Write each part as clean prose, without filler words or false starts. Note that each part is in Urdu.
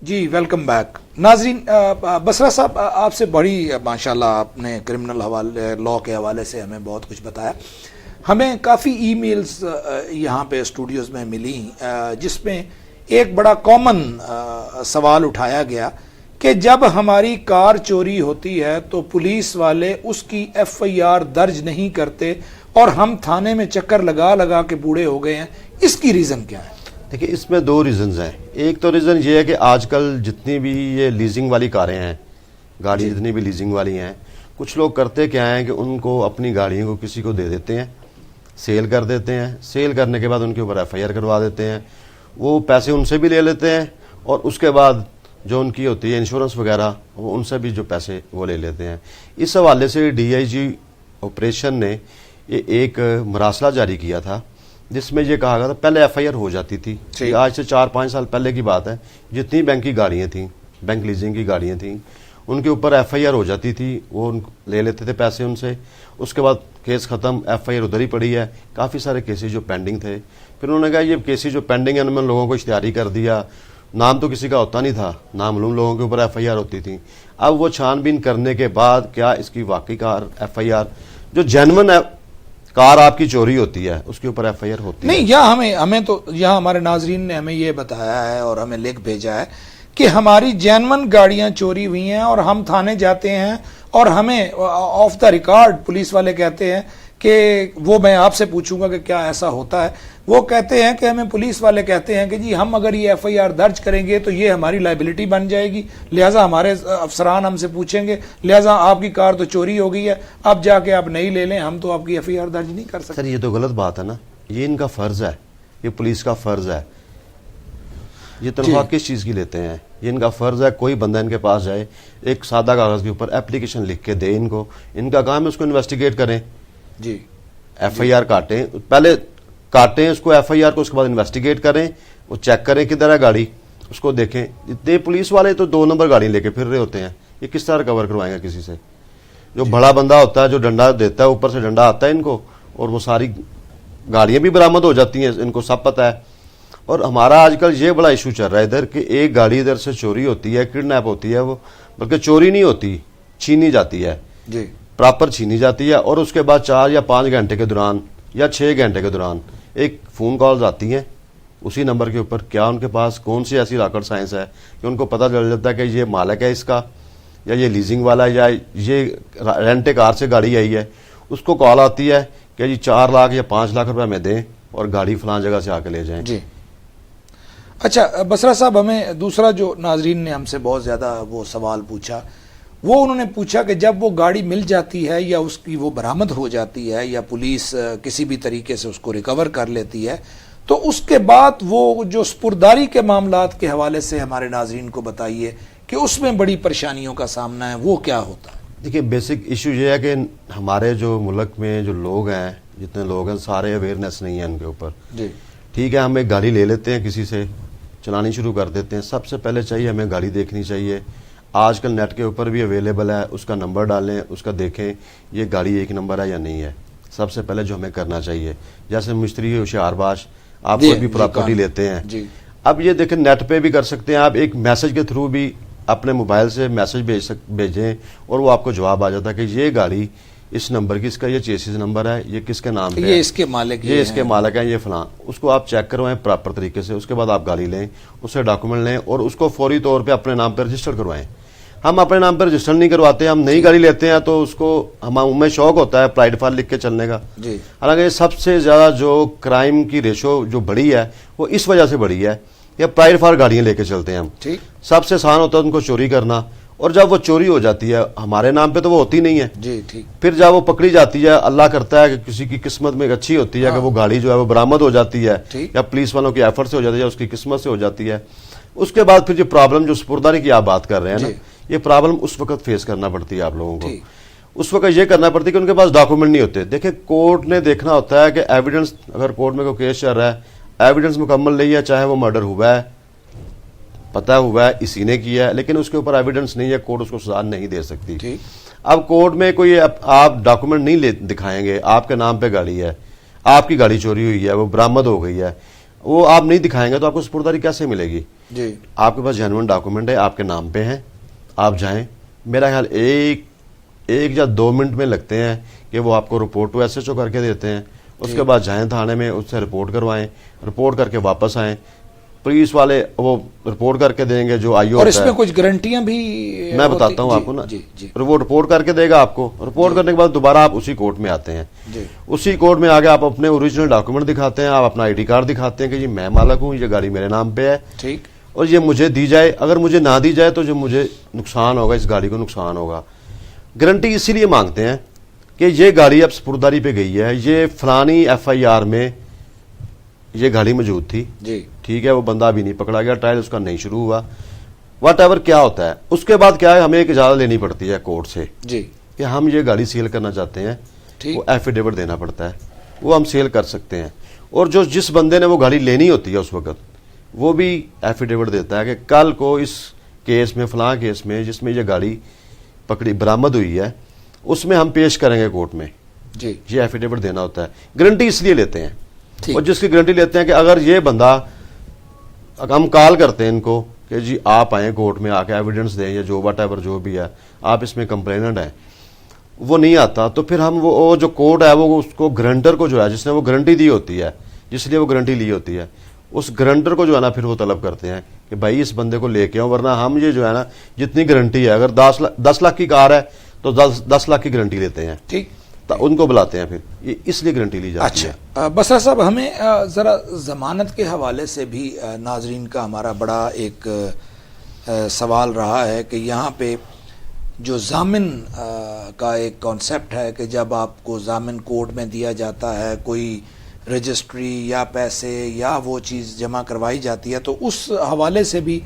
جی ویلکم بیک ناظرین. بسرا صاحب آپ سے بڑی ماشاءاللہ آپ نے کرمنل حوالے لا کے حوالے سے ہمیں بہت کچھ بتایا. ہمیں کافی ای میلز یہاں پہ اسٹوڈیوز میں ملی جس میں ایک بڑا کامن سوال اٹھایا گیا کہ جب ہماری کار چوری ہوتی ہے تو پولیس والے اس کی ایف آئی آر درج نہیں کرتے اور ہم تھانے میں چکر لگا لگا کے بوڑھے ہو گئے ہیں. اس کی ریزن کیا ہے؟ دیکھیں اس میں دو ریزنز ہیں. ایک تو ریزن یہ ہے کہ آج کل جتنی بھی یہ لیزنگ والی کاریں ہیں, گاڑی جتنی بھی لیزنگ والی ہیں, کچھ لوگ کرتے کیا ہیں کہ ان کو اپنی گاڑیوں کو کسی کو دے دیتے ہیں, سیل کر دیتے ہیں. سیل کرنے کے بعد ان کے اوپر ایف آئی آر کروا دیتے ہیں. وہ پیسے ان سے بھی لے لیتے ہیں اور اس کے بعد جو ان کی ہوتی ہے انشورنس وغیرہ وہ ان سے بھی جو پیسے وہ لے لیتے ہیں. اس حوالے سے ڈی آئی جی آپریشن نے یہ ایک مراسلہ جاری کیا تھا جس میں یہ کہا گیا تھا, پہلے ایف آئی آر ہو جاتی تھی, آج سے 4-5 سال پہلے کی بات ہے, جتنی بینک کی گاڑیاں تھیں, بینک لیزنگ کی گاڑیاں تھیں, ان کے اوپر ایف آئی آر ہو جاتی تھی, وہ لے لیتے تھے پیسے ان سے. اس کے بعد کیس ختم, ایف آئی آر ادھر ہی پڑی ہے. کافی سارے کیسز جو پینڈنگ تھے, پھر انہوں نے کہا یہ کیسز جو پینڈنگ ہیں ان میں لوگوں کو اشتہاری کر دیا, نام تو کسی کا ہوتا نہیں تھا, نامعلوم لوگوں کے اوپر ایف آئی آر ہوتی تھی. اب وہ چھان بین کرنے کے بعد کیا اس کی واقعی کار ایف آئی آر جو جینون کار آپ کی چوری ہوتی ہے اس کے اوپر ایف آئی آر ہوتی نہیں, یہاں ہمیں تو یہاں ہمارے ناظرین نے ہمیں یہ بتایا ہے اور ہمیں لکھ بھیجا ہے کہ ہماری جینون گاڑیاں چوری ہوئی ہیں اور ہم تھانے جاتے ہیں اور ہمیں آف دا ریکارڈ پولیس والے کہتے ہیں کہ وہ میں آپ سے پوچھوں گا کہ کیا ایسا ہوتا ہے. وہ کہتے ہیں کہ ہمیں پولیس والے کہتے ہیں کہ جی ہم اگر یہ ایف آئی آر درج کریں گے تو یہ ہماری لائبلٹی بن جائے گی, لہٰذا ہمارے افسران ہم سے پوچھیں گے, لہٰذا آپ کی کار تو چوری ہو گئی ہے, اب جا کے آپ نہیں لے لیں, ہم تو آپ کی ایف آئی آر درج نہیں کر سکتے. سر یہ تو غلط بات ہے نا, یہ ان کا فرض ہے, یہ پولیس کا فرض ہے. یہ تنخواہ کس چیز کی لیتے ہیں؟ یہ ان کا فرض ہے. کوئی بندہ ان کے پاس جائے, ایک سادہ کاغذ کے اوپر اپلیکیشن لکھ کے دے ان کو, ان کا کام ہے اس کو انویسٹیگیٹ کریں, جی ایف آئی آر کاٹیں, پہلے کاٹیں اس کو ایف آئی آر کو, اس کے بعد انویسٹیگیٹ کریں, وہ چیک کریں کدھر ہے گاڑی, اس کو دیکھیں. اتنے پولیس والے تو 2 نمبر گاڑی لے کے پھر رہے ہوتے ہیں, یہ کس طرح کور کروائیں گے کسی سے؟ جو بڑا بندہ ہوتا ہے جو ڈنڈا دیتا ہے, اوپر سے ڈنڈا آتا ہے ان کو, اور وہ ساری گاڑیاں بھی برآمد ہو جاتی ہیں, ان کو سب پتہ ہے. اور ہمارا آج کل یہ بڑا ایشو چل رہا ہے ادھر کہ ایک گاڑی ادھر سے چوری ہوتی ہے, کڈنیپ ہوتی ہے, وہ بلکہ چوری نہیں ہوتی, چھینی جاتی ہے, جی پراپر چھینی جاتی ہے, اور اس کے بعد 4 یا 5 گھنٹے کے دوران یا 6 گھنٹے کے دوران ایک فون کالز آتی ہیں اسی نمبر کے اوپر. کیا ان کے پاس کون سی ایسی راکٹ سائنس ہے کہ ان کو پتہ چل جاتا ہے کہ یہ مالک ہے اس کا, یا یہ لیزنگ والا, یا یہ رینٹ کار سے گاڑی آئی ہے. اس کو کال آتی ہے کہ جی 4 لاکھ یا 5 لاکھ روپے میں دیں اور گاڑی فلان جگہ سے آ کے لے جائیں. جی اچھا بسرا صاحب, ہمیں دوسرا جو ناظرین نے ہم سے بہت زیادہ وہ سوال پوچھا, وہ انہوں نے پوچھا کہ جب وہ گاڑی مل جاتی ہے یا اس کی وہ برآمد ہو جاتی ہے یا پولیس کسی بھی طریقے سے اس کو ریکور کر لیتی ہے, تو اس کے بعد وہ جو سپرداری کے معاملات کے حوالے سے ہمارے ناظرین کو بتائیے کہ اس میں بڑی پریشانیوں کا سامنا ہے, وہ کیا ہوتا ہے؟ دیکھیے بیسک ایشو یہ ہے کہ ہمارے جو ملک میں جو لوگ ہیں, جتنے لوگ ہیں, سارے اویئرنیس نہیں ہے ان کے اوپر. جی ٹھیک ہے, ہم ایک گاڑی لے لیتے ہیں کسی سے, چلانی شروع کر دیتے ہیں. سب سے پہلے چاہیے ہمیں گاڑی دیکھنی چاہیے. آج کل نیٹ کے اوپر بھی اویلیبل ہے, اس کا نمبر ڈالیں, اس کا دیکھیں یہ گاڑی ایک نمبر ہے یا نہیں ہے. سب سے پہلے جو ہمیں کرنا چاہیے, جیسے مستری ہوشیار باش, آپ کوئی بھی پراپرٹی لیتے ہیں, اب یہ دیکھیں نیٹ پہ بھی کر سکتے ہیں آپ, ایک میسج کے تھرو بھی اپنے موبائل سے میسج بھیجیں اور وہ آپ کو جواب آ جاتا ہے کہ یہ گاڑی اس نمبر کی, اس کا یہ چیسز نمبر ہے, یہ کس کے نام پہ, یہ اس کے مالک, یہ اس کے مالک ہیں, یہ فلاں. اس کو آپ چیک کروائیں پراپر طریقے سے. اس کے بعد آپ گاڑی لیں, اس سے ڈاکومنٹ لیں اور اس کو فوری طور پہ اپنے نام پہ رجسٹر کروائیں. ہم اپنے نام پہ رجسٹر نہیں کرواتے, ہم نئی گاڑی لیتے ہیں تو اس کو ہمیں شوق ہوتا ہے پرائڈ فائل لکھ کے چلنے کا. حالانکہ سب سے زیادہ جو کرائم کی ریشو جو بڑی ہے وہ اس وجہ سے بڑی ہے, یا پرائڈ فائل گاڑیاں لے کے چلتے ہیں ہم. سب سے آسان ہوتا ہے ان کو چوری کرنا, اور جب وہ چوری ہو جاتی ہے ہمارے نام پہ تو وہ ہوتی نہیں ہے. جی ٹھیک. پھر جب وہ پکڑی جاتی ہے, اللہ کرتا ہے کہ کسی کی قسمت میں اچھی ہوتی ہے کہ وہ گاڑی جو ہے وہ برآمد ہو جاتی ہے, یا پولیس والوں کی ایفرٹ سے ہو جاتی ہے, یا اس کی قسمت سے ہو جاتی ہے. اس کے بعد پھر جو پرابلم جو سپرداری کی آپ بات کر رہے ہیں نا, یہ پرابلم اس وقت فیس کرنا پڑتی ہے آپ لوگوں کو. اس وقت یہ کرنا پڑتی ہے کہ ان کے پاس ڈاکومنٹ نہیں ہوتے. دیکھیں کورٹ نے دیکھنا ہوتا ہے کہ ایویڈنس, اگر کورٹ میں کوئی کیس چل رہا ہے, ایویڈنس مکمل نہیں ہے, چاہے وہ مرڈر ہوا ہے, پتہ ہوا ہے اسی نے کیا ہے, لیکن اس کے اوپر ایویڈنس نہیں ہے, کورٹ اس کو سزا نہیں دے سکتی. اب کورٹ میں کوئی آپ ڈاکومنٹ نہیں دکھائیں گے, آپ کے نام پہ گاڑی ہے, آپ کی گاڑی چوری ہوئی ہے, وہ برآمد ہو گئی ہے, وہ آپ نہیں دکھائیں گے تو آپ کو سپرداری کیسے ملے گی؟ جی آپ کے پاس جینوئن ڈاکومنٹ ہے، آپ کے نام پہ ہیں، آپ جائیں، میرا خیال ایک یا 2 منٹ میں لگتے ہیں کہ وہ آپ کو report to S H O کر کے دیتے ہیں. اس کے بعد جائیں تھانے میں، اس سے رپورٹ کروائیں، رپورٹ کر کے واپس آئیں، پولیس والے وہ رپورٹ کر کے دیں گے جو آئی او. اور اس میں کچھ گارنٹیاں بھی میں بتاتا ہوں آپ کو نا، وہ رپورٹ کر کے دے گا آپ کو، رپورٹ کرنے کے بعد دوبارہ آپ اسی کورٹ میں آتے ہیں. اسی کورٹ میں آگے آپ اپنے اوریجنل ڈاکومنٹ دکھاتے ہیں، آپ اپنا آئی ڈی کارڈ دکھاتے ہیں کہ جی میں مالک ہوں، یہ گاڑی میرے نام پہ ہے، ٹھیک، اور یہ مجھے دی جائے. اگر مجھے نہ دی جائے تو جو مجھے نقصان ہوگا، اس گاڑی کو نقصان ہوگا. گارنٹی اسی لیے مانگتے ہیں کہ یہ گاڑی اب سپرداری پہ گئی ہے، یہ فلانی ایف آئی آر میں یہ گاڑی موجود تھی، جی ٹھیک ہے، وہ بندہ ابھی نہیں پکڑا گیا، ٹرائل اس کا نہیں شروع ہوا، واٹ ایور کیا ہوتا ہے. اس کے بعد کیا ہے، ہمیں ایک اجازت لینی پڑتی ہے کورٹ سے جی کہ ہم یہ گاڑی سیل کرنا چاہتے ہیں، ٹھیک، وہ ایفیڈیوٹ دینا پڑتا ہے، وہ ہم سیل کر سکتے ہیں. اور جس بندے نے وہ گاڑی لینی ہوتی ہے اس وقت وہ بھی ایفیڈیوٹ دیتا ہے کہ کل کو اس کیس میں، فلاں کیس میں جس میں یہ گاڑی پکڑی برآمد ہوئی ہے، اس میں ہم پیش کریں گے کورٹ میں. جی یہ ایفیڈیوٹ دینا ہوتا ہے. گارنٹی اس لیے لیتے ہیں، ٹھیک. اور جس کی گارنٹی لیتے ہیں کہ اگر یہ بندہ، ہم کال کرتے ہیں ان کو کہ جی آپ آئیں کورٹ میں، آ کے ایویڈنس دیں یا جو واٹ ایور جو بھی ہے، آپ اس میں کمپلیننٹ ہیں، وہ نہیں آتا تو پھر ہم وہ جو کورٹ ہے وہ اس کو گرنٹر کو جو ہے، جس نے وہ گارنٹی دی ہوتی ہے، جس لیے وہ گارنٹی لی ہوتی ہے، اس گرنٹر کو جو ہے نا پھر وہ طلب کرتے ہیں کہ بھائی اس بندے کو لے کے آؤ، ورنہ ہم یہ جو ہے نا جتنی گارنٹی ہے، اگر 10 لاکھ کی کار ہے تو 10 لاکھ کی گارنٹی لیتے ہیں، ٹھیک، تو ان کو بلاتے ہیں، پھر یہ اس لیے گارنٹی لی جاتی ہے. اچھا بسرا صاحب، ہمیں ذرا ضمانت کے حوالے سے بھی ناظرین کا ہمارا بڑا ایک سوال رہا ہے کہ یہاں پہ جو ضامن کا ایک کانسیپٹ ہے کہ جب آپ کو ضامن کورٹ میں دیا جاتا ہے، کوئی رجسٹری یا پیسے یا وہ چیز جمع کروائی جاتی ہے، تو اس حوالے سے بھی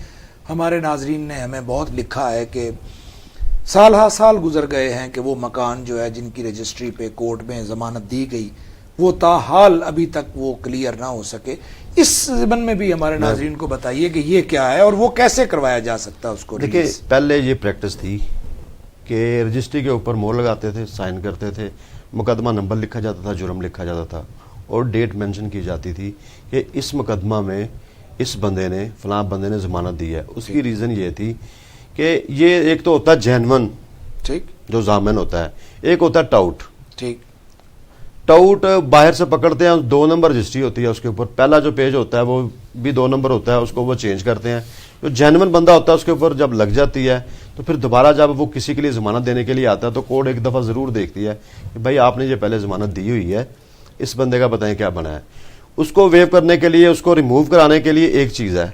ہمارے ناظرین نے ہمیں بہت لکھا ہے کہ سال ہا سال گزر گئے ہیں کہ وہ مکان جو ہے جن کی رجسٹری پہ کورٹ میں ضمانت دی گئی وہ تاحال ابھی تک وہ کلیئر نہ ہو سکے. اس ضمن میں بھی ہمارے ناظرین کو بتائیے کہ یہ کیا ہے اور وہ کیسے کروایا جا سکتا ہے اس کو. دیکھیں، پہلے یہ پریکٹس تھی کہ رجسٹری کے اوپر مہر لگاتے تھے، سائن کرتے تھے، مقدمہ نمبر لکھا جاتا تھا، جرم لکھا جاتا تھا، اور ڈیٹ مینشن کی جاتی تھی کہ اس مقدمہ میں اس بندے نے، فلاں بندے نے ضمانت دی ہے. اس کی ریزن یہ تھی کہ یہ ایک تو ہوتا ہے جینون، ٹھیک، جو ضامن ہوتا ہے، ایک ہوتا ہے ٹاؤٹ. ٹھیک، ٹاؤٹ باہر سے پکڑتے ہیں، 2 نمبر رجسٹری ہوتی ہے، اس کے اوپر پہلا جو پیج ہوتا ہے وہ بھی 2 نمبر ہوتا ہے، اس کو وہ چینج کرتے ہیں. جو جینون بندہ ہوتا ہے اس کے اوپر جب لگ جاتی ہے تو پھر دوبارہ جب وہ کسی کے لیے ضمانت دینے کے لیے آتا ہے تو کورٹ ایک دفعہ ضرور دیکھتی ہے کہ بھائی آپ نے یہ پہلے ضمانت دی ہوئی ہے، اس بندے کا بتائیں کیا بنا ہے. اس کو ویو کرنے کے لیے، اس کو ریموو کرانے کے لیے ایک چیز ہے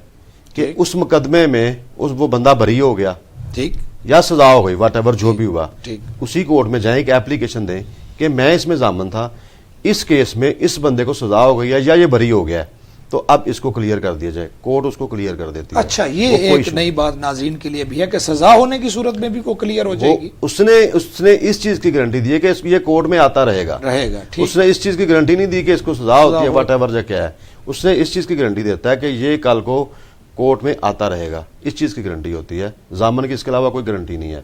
کہ اس مقدمے میں وہ بندہ بری ہو گیا، ٹھیک، یا سزا ہو گئی، واٹ ایور جو بھی ہوا، ٹھیک، اسی کورٹ میں جائیں، ایک ایپلیکیشن دیں کہ میں اس میں ضامن تھا، اس کیس میں اس بندے کو سزا ہو گئی ہے یا یہ بری ہو گیا ہے، تو اب اس کو کلیئر کر دیا جائے. کورٹ اس کو کلیئر کر دیتی ہے. اچھا، یہ ایک نئی بات ناظرین کے لیے بھی ہے کہ سزا ہونے کی صورت میں بھی کو کلیئر ہو جائے گی. اس نے اس چیز کی گارنٹی دی ہے کہ یہ کورٹ میں آتا رہے گا. ٹھیک. اس نے اس چیز کی گارنٹی نہیں دی کہ اس کو سزا ہوتی ہے، واٹ ایور کیا ہے. اس نے اس چیز کی گارنٹی دیتا ہے کہ یہ کل کو کورٹ میں آتا رہے گا، اس چیز کی گارنٹی ہوتی ہے. ضامن کی اس کے علاوہ کوئی گارنٹی نہیں ہے.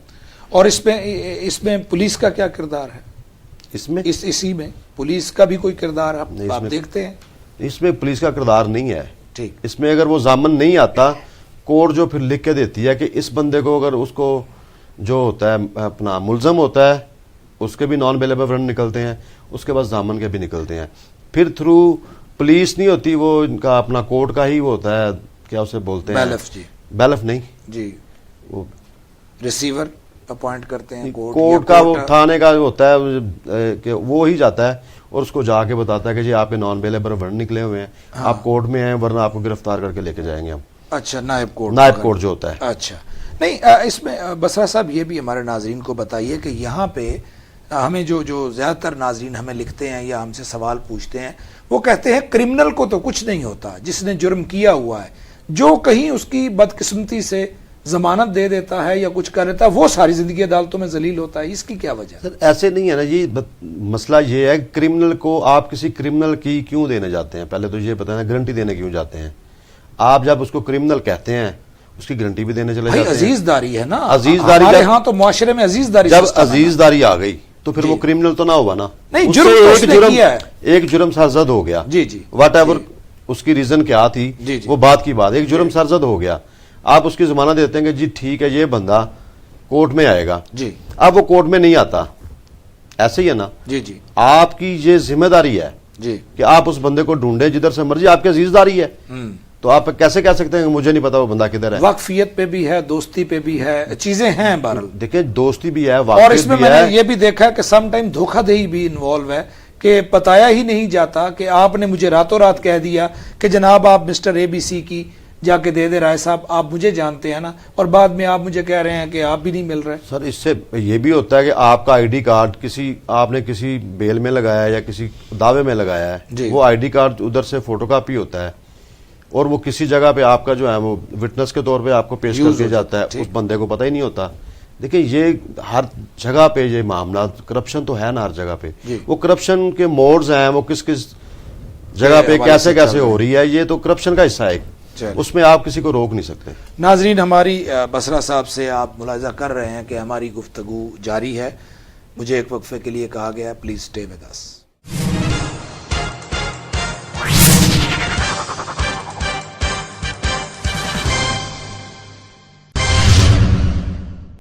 اور اس میں پولیس کا کیا کردار ہے؟ اسی میں پولیس کا بھی کوئی کردار آپ دیکھتے ہیں؟ اس میں پولیس کا کردار نہیں ہے. ٹھیک. اس میں اگر وہ ضامن نہیں آتا، کورٹ جو پھر لکھ کے دیتی ہے کہ اس بندے کو، اگر اس کو جو ہوتا ہے اپنا ملزم ہوتا ہے، اس کے بھی نان بیلیبل وارنٹ نکلتے ہیں، اس کے بعد ضامن کے بھی نکلتے ہیں. پھر تھرو پولیس نہیں ہوتی، وہ ان کا اپنا کورٹ کا ہی وہ ہوتا ہے، کیا اسے بولتے ہیں، بیلف. جی، بیلف نہیں جی، وہ ریسیور اپوائنٹ کرتے ہیں کورٹ کا، وہ تھانے کا ہوتا ہے کہ وہ ہی جاتا ہے اور اس کو جا کے بتاتا ہے کہ جی آپ کے نان بیلیبل وارنٹ نکلے ہوئے ہیں، آپ کورٹ میں ہیں، ورنہ آپ کو گرفتار کر کے لے کے جائیں گے ہم. اچھا، نائب کورٹ جو ہوتا ہے. اچھا، نہیں، اس میں بسرا صاحب یہ بھی ہمارے ناظرین کو بتائیے کہ یہاں پہ ہمیں جو زیادہ تر ناظرین ہمیں لکھتے ہیں یا ہم سے سوال پوچھتے ہیں، وہ کہتے ہیں کرمنل کو تو کچھ نہیں ہوتا، جس نے جرم کیا ہوا ہے، جو کہیں اس کی بدقسمتی سے ضمانت دے دیتا ہے یا کچھ کر دیتا ہے، وہ ساری زندگی عدالتوں میں ذلیل ہوتا ہے. اس کی کیا وجہ؟ سر ایسے نہیں ہے نا جی. مسئلہ یہ ہے کرمنل کو آپ کسی کرمنل کی کیوں دینے جاتے ہیں؟ پہلے تو یہ بتانا، گارنٹی دینے کیوں جاتے ہیں؟ آپ جب اس کو کرمنل کہتے ہیں اس کی گارنٹی بھی دینے چلے جاتے ہیں. عزیز داری ہے نا، عزیزداری. ہمارے ہاں تو معاشرے میں عزیزداری، جب عزیزداری آ گئی تو پھر وہ کرمنل تو نہ ہوا نا. نہیں، جرم ایک جرم سرزد ہو گیا، جی جی، واٹ ایور اس کی ریزن کیا تھی جی جی. وہ بات کی بات. ایک جرم سرزد ہو گیا, آپ اس کی ضمانت دیتے ہیں کہ جی ٹھیک ہے یہ بندہ کورٹ میں آئے گا, جی اب وہ کورٹ میں نہیں آتا, ایسے ہی ہے نا, جی جی آپ کی یہ ذمہ داری ہے جی کہ آپ اس بندے کو ڈھونڈیں جدھر سے مرضی, آپ کی عزیزداری ہے. تو آپ کیسے کہہ سکتے ہیں کہ مجھے نہیں پتا وہ بندہ کدھر ہے؟ واقفیت پہ بھی ہے, دوستی پہ بھی ہے, چیزیں ہیں بہرحال. دیکھیں دوستی بھی ہے, اور واقفیت اس میں بھی میں نے ہے. یہ بھی دیکھا کہ سم ٹائم دھوکہ دہی بھی انوالو ہے کہ بتایا ہی نہیں جاتا, کہ آپ نے مجھے راتوں رات کہہ دیا کہ جناب آپ مسٹر اے بی سی کی جا کے دے دے رائے صاحب, آپ مجھے جانتے ہیں نا, اور بعد میں آپ مجھے کہہ رہے ہیں کہ آپ بھی نہیں مل رہے. سر اس سے یہ بھی ہوتا ہے کہ آپ کا آئی ڈی کارڈ آپ نے کسی بیل میں لگایا ہے یا کسی دعوے میں لگایا جی. ہے, وہ آئی ڈی کارڈ ادھر سے فوٹو کاپی ہوتا ہے اور وہ کسی جگہ پہ آپ کا جو ہے وہ وٹنس کے طور پہ آپ کو پیش کر دیا جاتا ہے, اس بندے کو پتہ ہی نہیں ہوتا. دیکھیں یہ ہر جگہ پہ یہ معاملات, کرپشن تو ہے نا ہر جگہ پہ, وہ کرپشن کے موڈز ہیں, وہ کس کس جگہ پہ کیسے کیسے ہو رہی ہے, یہ تو کرپشن کا حصہ ہے, اس میں آپ کسی کو روک نہیں سکتے. ناظرین, ہماری بسرا صاحب سے آپ ملاحظہ کر رہے ہیں کہ ہماری گفتگو جاری ہے. مجھے ایک وقفے کے لیے کہا گیا ہے, پلیز اسٹے ود اس.